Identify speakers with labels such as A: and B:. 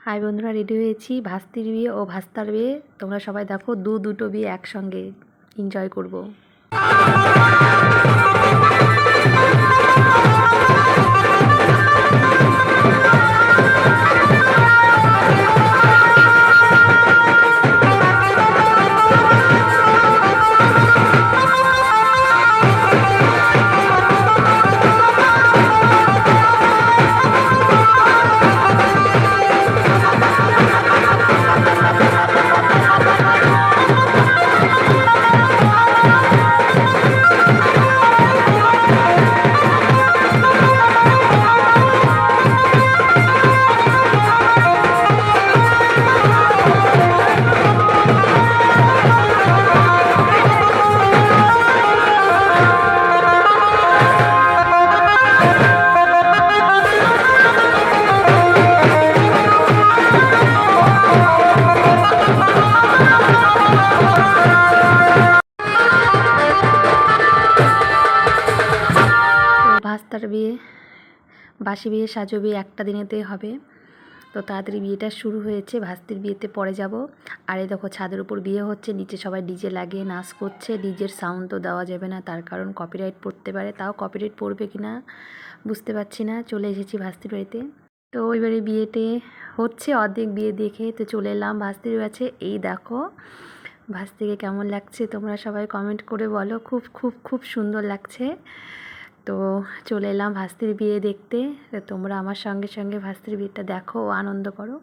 A: High বন্ধুরা, ready হয়েছি ভাস্তির বিয়ে ও ভাস্তার বিয়ে। তোমরা সবাই দেখো, দুটো বিয়ে একসঙ্গে এনজয় করব। ভাস্তার বিয়ে, বাসি বিয়ে, সাজো বিয়ে একটা দিনেতেই হবে। তো তাড়াতাড়ি বিয়েটা শুরু হয়েছে। ভাস্তির বিয়েতে পরে যাব। আর এই দেখো, ছাদের উপর বিয়ে হচ্ছে, নিচে সবাই ডিজে লাগিয়ে নাচ করছে। ডিজের সাউন্ড তো দেওয়া যাবে না, তার কারণ কপিরাইট পড়তে পারে। তাও কপিরাইট পড়বে কি না বুঝতে পারছি না। চলে এসেছি ভাস্তির বাড়িতে। তো এবারে বিয়েতে হচ্ছে, অর্ধেক বিয়ে দেখে তো চলে এলাম ভাস্তির কাছে। এই দেখো ভাস্তিকে কেমন লাগছে তোমরা সবাই কমেন্ট করে বলো। খুব খুব খুব সুন্দর লাগছে। তো চলে এলাম ভাস্তির বিয়ে দেখতে। তো তোমরা আমার সঙ্গে সঙ্গে ভাস্তির বিয়েটা দেখো ও আনন্দ করো।